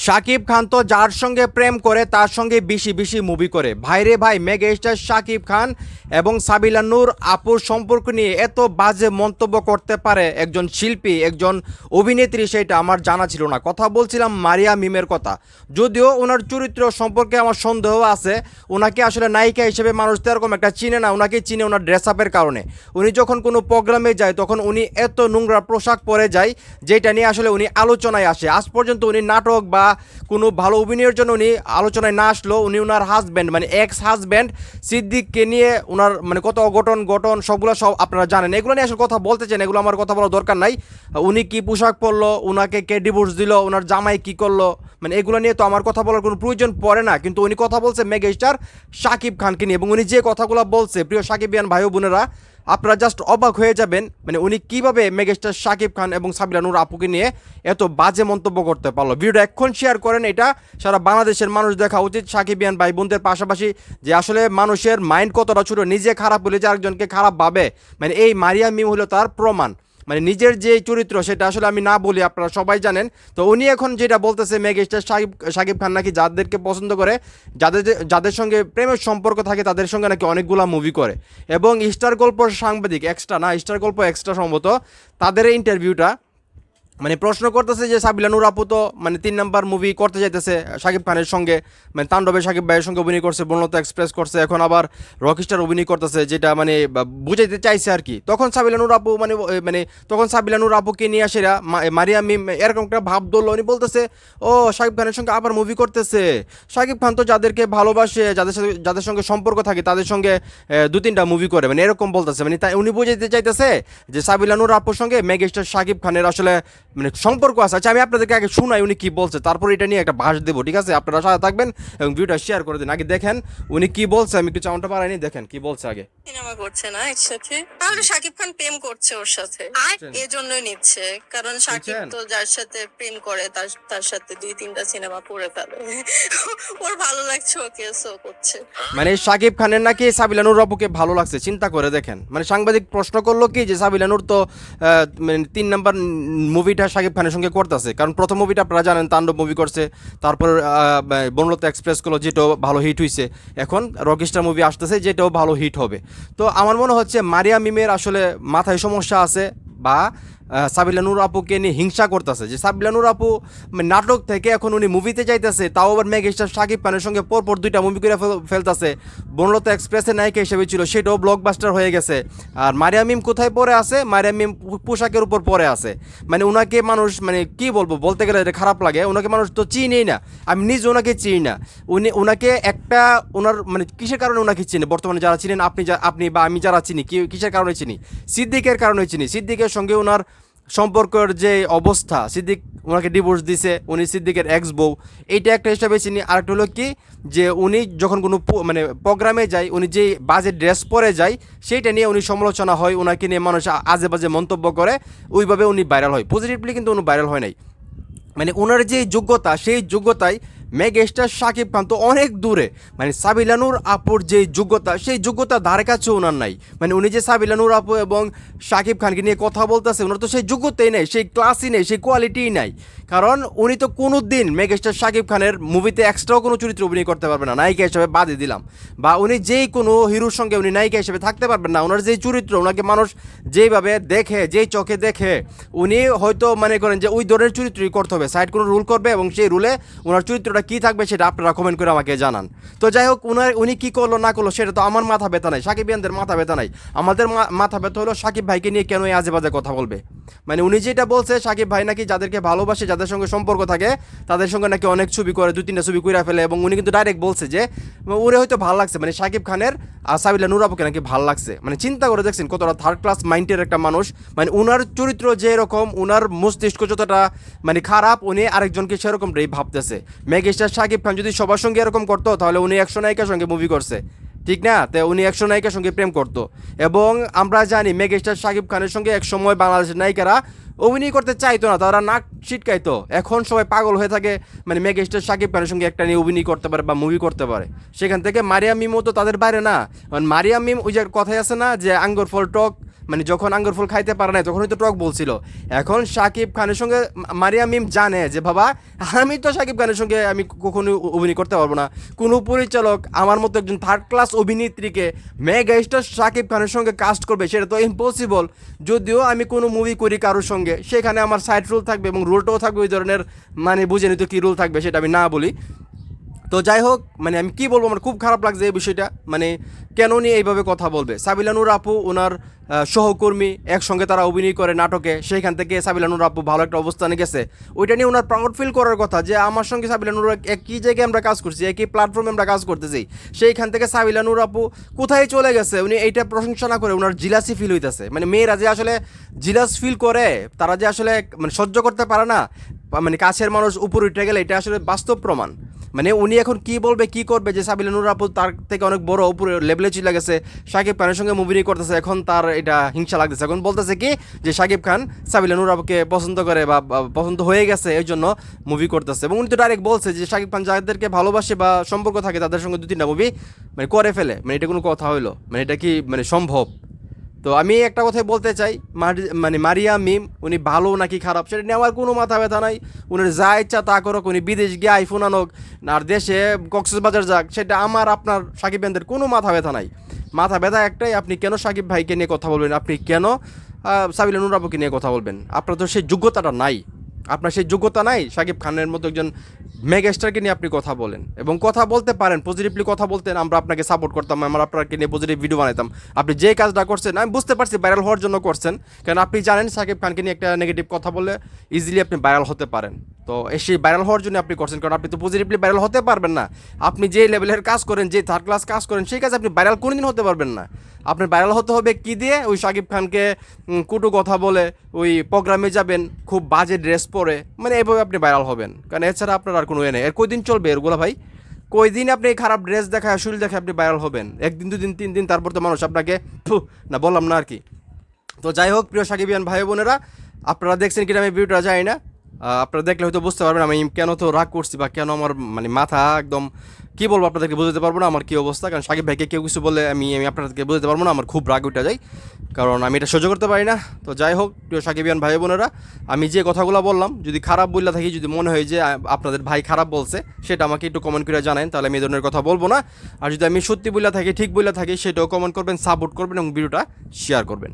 শাকিব খান তো যার সঙ্গে প্রেম করে তার সঙ্গে বেশি বেশি মুভি করে। ভাইরে ভাই, মেগা স্টার শাকিব খান এবং সাবিলা নূর আপুর সম্পর্ক নিয়ে এত বাজে মন্তব্য করতে পারে একজন শিল্পী, একজন অভিনেত্রী, সেটা আমার জানা ছিল না। কথা বলছিলাম মারিয়া মিমের কথা। যদিও ওনার চরিত্র সম্পর্কে আমার সন্দেহ আছে, ওনাকে আসলে নায়িকা হিসেবে মানুষ তো এরকম একটা চিনে না, ওনাকে চিনে ওনার ড্রেস আপের কারণে। উনি যখন কোনো প্রোগ্রামে যায় তখন উনি এত নোংরা পোশাক পরে যায়, যেটা নিয়ে আসলে উনি আলোচনায় আসে। আজ পর্যন্ত উনি নাটক বা কোনো ভালো অভিনয়ের জন্য উনি আলোচনায় না আসলেও উনি ওনার হাজব্যান্ড মানে এক্স হাজব্যান্ড সিদ্দিককে নিয়ে ওনার মানে কত অঘটন সবগুলো সব আপনারা জানেন। এগুলো নিয়ে আসলে কথা বলতে চান, এগুলো আমার কথা বলার দরকার নাই। উনি কি পোশাক পরলো, ওনাকে কে ডিভোর্স দিল, ওনার জামাই কি করলো, মানে এগুলো নিয়ে তো আমার কথা বলার কোনো প্রয়োজন পড়ে না। কিন্তু উনি কথা বলছে মেগা স্টার শাকিব খানকে নিয়ে, এবং উনি যে কথাগুলো বলছে প্রিয় সাকিবিয়ান ভাই বোনেরা, আপনারা জাস্ট অবাক হয়ে যাবেন। মানে উনি কীভাবে মেগাস্টার শাকিব খান এবং সাবিলা নূর আপুকে নিয়ে এত বাজে মন্তব্য করতে পারলো। ভিডিওটা এখন শেয়ার করেন, এটা সারা বাংলাদেশের মানুষ দেখা উচিত। সাকিবিয়ান ভাই বোনদের পাশাপাশি যে আসলে মানুষের মাইন্ড কতটা ছোটো, নিজে খারাপ হলে যে আরেকজনকে খারাপ ভাবে, মানে এই মারিয়া মিম হলো তার প্রমাণ। মানে নিজের যে চরিত্র সেটা আসলে আমি না বলি, আপনারা সবাই জানেন। তো উনি এখন যেটা বলতেছে মেগাস্টার শাকিব খান নাকি যাদেরকে পছন্দ করে, যাদের সঙ্গে প্রেমের সম্পর্ক থাকে তাদের সঙ্গে নাকি অনেকগুলা মুভি করে। এবং স্টার গল্প সাংবাদিক এক্সট্রা না, স্টার গল্প এক্সট্রা সম্ভবত, তাদের ইন্টারভিউটা মানে প্রশ্ন করতেছে যে সাবিলা নূর আপু তো মানে 3 নাম্বার মুভি করতে যাইতেছে শাকিব খানের সঙ্গে, মানে তাণ্ডবে শাকিব ভাইয়ের সঙ্গে অভিনয় করছে, বনলতা এক্সপ্রেস করছে, এখন আবার রকস্টার অভিনয় করতেছে, যেটা মানে বুঝাইতে চাইছে আর কি। তখন সাবিলা নূর আপু মানে তখন সাবিলা নূর আপুকে নিয়ে আসেরা মারিয়া মিম এরকম একটা ভাব ধরলো। উনি বলতেছে ও শাকিব খানের সঙ্গে আবার মুভি করতেছে। শাকিব খান তো যাদেরকে ভালোবাসে, যাদের সঙ্গে সম্পর্ক থাকে তাদের সঙ্গে 2-3টা মুভি করে, মানে এরকম বলতেছে। মানে তাই উনি বুঝাইতে চাইতেছে যে সাবিলা নূর আপুর সঙ্গে মেগাস্টার শাকিব খানের আসলে মানে সম্পর্ক আছে। আচ্ছা, আমি আপনাদেরকে আগে শোনাই উনি কি বলছে, তারপর এটা নিয়ে একটা ভাষ দেবো, ঠিক আছে? আপনারা সাথে থাকবেন এবং ভিডিওটা শেয়ার করে দিন। আগে দেখেন উনি কি বলছে, আমি একটু চাউনটা বাড়াইনি, দেখেন কি বলছে আগে। সিনেমা করছে না একসাথে, তাহলে শাকিব খান প্রেম করছে ওর সাথে, আর এজন্যই নিচ্ছে। কারণ শাকিব তো যার সাথে প্রেম করে তার সাথে 2-3টা সিনেমা করে ফেলে। ওর ভালো লাগছে ওকে, সো করছে। মানে শাকিব খানের নাকি সাবিলা নূর আপুকে ভালো লাগছে, চিন্তা করে দেখেন। মানে সাংবাদিক প্রশ্ন করলো কি যে সাবিলা নূর তো মানে 3 নাম্বার মুভিটা শাকিব খানের সঙ্গে করতেছে, কারণ প্রথম মুভিটা আপনারা জানেন তাণ্ডব মুভি করছে, তারপর বনলতা এক্সপ্রেস করলো যেটাও ভালো হিট হয়েছে, এখন রকস্টার মুভি আসতেছে যেটাও ভালো হিট হবে। তো আমার মনে হচ্ছে মারিয়া মিমের আসলে মাথায় সমস্যা আছে, বা সাবিলা নূর আপুকে নিয়ে হিংসা করতেছে যে সাবিলা নূর আপু নাটক থেকে এখন উনি মুভিতে যাইতেছে, তাও আবার মেগাস্টার শাকিব খানের সঙ্গে পরপর 2টা মুভি করে ফেলতেছে। বনলতা এক্সপ্রেসের নায়িকা হিসেবে ছিল, সেটাও ব্লকবাস্টার হয়ে গেছে। আর মারিয়া মিম কোথায় পরে আছে? মারিয়া মিম পোশাকের উপর পরে আছে। মানে ওনাকে মানুষ মানে কি বলবো, বলতে গেলে এটা খারাপ লাগে, ওনাকে মানুষ তো চিনেই না, আমি নিজে ওনাকে চিনি না। ওনাকে একটা ওনার মানে কিসের কারণে ওনাকে চিনি, বর্তমানে যারা চিনেন আপনি বা আমি যারা চিনি, কিসের কারণে চিনি? সিদ্দিকের কারণে চিনি। সিদ্দিকের সঙ্গে ওনার সম্পর্কের যে অবস্থা, সিদ্দিক ওনাকে ডিভোর্স দিছে, উনি সিদ্দিকের এক্স বউ, এইটা একটা হিসাবে চিনি। আরেকটা হলো কি যে উনি যখন কোনো মানে প্রোগ্রামে যায়, উনি যে বাজে ড্রেস পরে যায় সেইটা নিয়ে উনি সমালোচনা হয়, ওনাকে নিয়ে মানুষ আজে বাজে মন্তব্য করে, ওইভাবে উনি ভাইরাল হয়। পজিটিভলি কিন্তু উনি ভাইরাল হয় নাই। মানে ওনার যে যোগ্যতা, সেই যোগ্যতায় মেগাস্টার শাকিব খান তো অনেক দূরে। মানে সাবিলা নূর আপুর যে যোগ্যতা, সেই যোগ্যতা ধারে কাছে ওনার নাই। মানে উনি যে সাবিলা নূর আপু এবং শাকিব খানকে নিয়ে কথা বলতেছে, ওনার তো সেই যোগ্যতাই নেই, সেই ক্লাসই নেই, সেই কোয়ালিটিই নাই। কারণ উনি তো কোনো দিন মেগাস্টার শাকিব খানের মুভিতে এক্সট্রাও কোনো চরিত্র অভিনয় করতে পারবে না, নায়িকা হিসেবে বাদে দিলাম। বা উনি যেই কোনো হিরোর সঙ্গে উনি নায়িকা হিসেবে থাকতে পারবেন না। ওনার যেই চরিত্র, ওনাকে মানুষ যেইভাবে দেখে, যেই চোখে দেখে, উনি হয়তো মনে করেন যে ওই ধরনের চরিত্রই করতে হবে, সাইড কোনো রুল করবে এবং সেই রুলে ওনার চরিত্রটা কী থাকবে সেটা আপনারা কমেন্ট করে আমাকে জানান। তো যাই হোক, উনি কী করলো না করলো সেটা তো আমার মাথা ব্যথা নাই, সাকিবিয়ানদের মাথা ব্যথা নাই। আমাদের মাথা ব্যথা হলো সাকিব ভাইকে নিয়ে কেন এই আজে বাজে কথা বলবে। মানে উনি যেটা বলছে, সাকিব ভাই নাকি যাদেরকে ভালোবাসে, যাদের সঙ্গে সম্পর্ক থাকে তাদের সঙ্গে নাকি অনেক ছবি করে, 2-3টা ছবি করে ফেলে। এবং উনি কিন্তু ডাইরেক্ট বলছে যে উনি হয়তো ভালো লাগছে, মানে সাকিব খানের আর সাবিলা নূর আপুকে নাকি ভালো লাগছে। মানে চিন্তা করে দেখছেন কতটা থার্ড ক্লাস মাইন্ডের একটা মানুষ। মানে উনার চরিত্র যে এরকম, উনার মস্তিষ্ক যতটা মানে খারাপ, উনি আরেকজনকে সেরকমটাই ভাবতেছে। মেগাস্টার শাকিব খান যদি সবার সঙ্গে এরকম করতো তাহলে উনি 100 নায়িকার সঙ্গে মুভি করছে, ঠিক না? তো উনি 100 নায়িকার সঙ্গে প্রেম করতো। এবং আমরা জানি মেগাস্টার শাকিব খানের সঙ্গে এক সময় বাংলাদেশের নায়িকারা অভিনয় করতে চাইতো না, তারা নাক ছিটকাইতো। এখন সবাই পাগল হয়ে থাকে মানে মেগাস্টার শাকিব খানের সঙ্গে একটা নিয়ে অভিনয় করতে পারে বা মুভি করতে পারে। সেখান থেকে মারিয়া মিমও তো তাদের বাইরে না। মারিয়া মিম ওই যে কথাই আছে না যে আঙ্গুর ফল টক, মানে যখন আঙ্গুর ফল খাইতে পারে না তখনই তো টক বলছিল। এখন শাকিব খানের সঙ্গে মারিয়া মিম জানে যে বাবা আমি তো শাকিব খানের সঙ্গে আমি কখনো অভিনয় করতে পারবো না, কোনো পরিচালক আমার মতো একজন থার্ড ক্লাস অভিনেত্রীকে মেগা স্টার শাকিব খানের সঙ্গে কাস্ট করবে সেটা তো ইম্পসিবল। যদিও আমি কোনো মুভি করি কারোর সঙ্গে সেখানে আমার সাইড রোল থাকবে এবং রোলটাও থাকবে ওই ধরনের, মানে বুঝে নিত কী রোল থাকবে সেটা আমি না বলি। তো যাই হোক, মানে আমি কি বলবো, আমার খুব খারাপ লাগছে এই বিষয়টা। মানে কেন নিয়ে এইভাবে কথা বলবে? সাবিলা নূর আপু ওনার সহকর্মী, একসঙ্গে তারা অভিনয় করে নাটকে, সেইখান থেকে সাবিলা নূর আপু ভালো একটা অবস্থানে গেছে। ওইটা নিয়ে ওনার প্রাউড ফিল করার কথা যে আমার সঙ্গে সাবিলা নূর একই জায়গায় আমরা কাজ করছি, একই প্ল্যাটফর্মে আমরা কাজ করতেছি। সেইখান থেকে সাবিলা নূর আপু কোথায় চলে গেছে উনি এইটা প্রশংসা না করে ওনার জিলাসি ফিল হইতেছে। মানে মেয়েরা যে আসলে জিলাস ফিল করে, তারা যে আসলে মানে সহ্য করতে পারে না, মানে কাছের মানুষ উপরে উঠে গেলে, এটা আসলে বাস্তব প্রমাণ। মানে উনি এখন কি বলবে কি করবে যে সাবিলা নূর আপু তার থেকে অনেক বড় উপরে লেভেলে চলে গেছে, শাকিব খানের সঙ্গে মুভি করতেছে, এখন তার এটা হিংসা লাগতেছে। এখন বলতেছে কি যে শাকিব খান সাবিলা নূর আপুকে পছন্দ করে বা পছন্দ হয়ে গেছে এই জন্য মুভি করতেছে। এবং উনি তো ডাইরেক্ট বলছে যে শাকিব খান যাদেরকে ভালোবাসে বা সম্পর্ক থাকে তাদের সঙ্গে 2-3টা মুভি মানে করে ফেলে। মানে এটা কোনো কথা হইলো? মানে এটা কি মানে সম্ভব? তো আমি একটা কথাই বলতে চাই, মানে মারিয়া মিম উনি ভালো নাকি খারাপ সেটা নিয়ে আমার কোনো মাথা ব্যথা নাই। উনার যা ইচ্ছা তা করুক, উনি বিদেশ গিয়ে আইফোন আনুক আর দেশে কক্সবাজার যাক, সেটা আমার আপনার সাকিব ভাইদের কোনো মাথা ব্যথা নাই। মাথা ব্যথা একটাই, আপনি কেন সাকিব ভাইকে নিয়ে কথা বলবেন, আপনি কেন সাবিলা নূর আপুকে নিয়ে কথা বলবেন? আপনার তো সেই যোগ্যতাটা নাই, আপনার সেই যোগ্যতা নাই সাকিব খানের মতো একজন মেগা স্টারকে নিয়ে আপনি কথা বলেন। এবং কথা বলতে পারেন, পজিটিভলি কথা বলতেন, আমরা আপনাকে সাপোর্ট করতাম, আমরা আপনাকে নিয়ে পজিটিভ ভিডিও বানাতাম। আপনি যে কাজটা করছেন আমি বুঝতে পারছি ভাইরাল হওয়ার জন্য করছেন, কারণ আপনি জানেন সাকিব খানকে নিয়ে একটা নেগেটিভ কথা বললে ইজিলি আপনি ভাইরাল হতে পারেন। তো সেই ভাইরাল হওয়ার জন্য আপনি করছেন, কারণ আপনি তো পজিটিভলি ভাইরাল হতে পারবেন না। আপনি যে লেভেলের কাজ করেন, যে থার্ড ক্লাস কাজ করেন, সেই কাজ আপনি ভাইরাল কোনোদিন হতে পারবেন না। আপনার ভাইরাল হতে হবে কি দিয়ে? ওই সাকিব খানকে কুটু কথা বলে, ওই প্রোগ্রামে যাবেন খুব বাজে ড্রেস পরে, মানে এইভাবে আপনি ভাইরাল হবেন, কারণ এছাড়া আপনার আর কোনো নেই। এর কয়দিন চলবে এরগুলো ভাই? কয়দিন আপনি খারাপ ড্রেস দেখায় শরীর দেখে আপনি ভাইরাল হবেন? 1 দিন 2 দিন 3 দিন, তারপর তো মানুষ আপনাকে না বললাম না আর কি। তো যাই হোক, প্রিয় সাকিবিয়ান ভাই বোনেরা, আপনারা দেখছেন কিনা আমি ভিডিওটা যাই না, আপনারা দেখলে হয়তো বুঝতে পারবেন আমি কেন তো রাগ করছি বা কেন আমার মানে মাথা একদম কী বলবো আপনাদেরকে বোঝাতে পারবো না আমার কী অবস্থা। কারণ সাকিব ভাইকে কেউ কিছু বলে আমি আপনাদেরকে বোঝাতে পারবো না, আমার খুব রাগ উঠে যায়, কারণ আমি এটা সহ্য করতে পারি না। তো যাই হোক, প্রিয় সাকিবিয়ান ভাই বোনেরা, আমি যে কথাগুলো বললাম যদি খারাপ বললে থাকি, যদি মনে হয় যে আপনাদের ভাই খারাপ বলছে, সেটা আমাকে একটু কমেন্ট করে জানান, তাহলে আমি এই ধরনের কথা বলবো না। আর যদি আমি সত্যি বললে থাকি, ঠিক বললে থাকি, সেটাও কমেন্ট করবেন, সাপোর্ট করবেন এবং ভিডিওটা শেয়ার করবেন।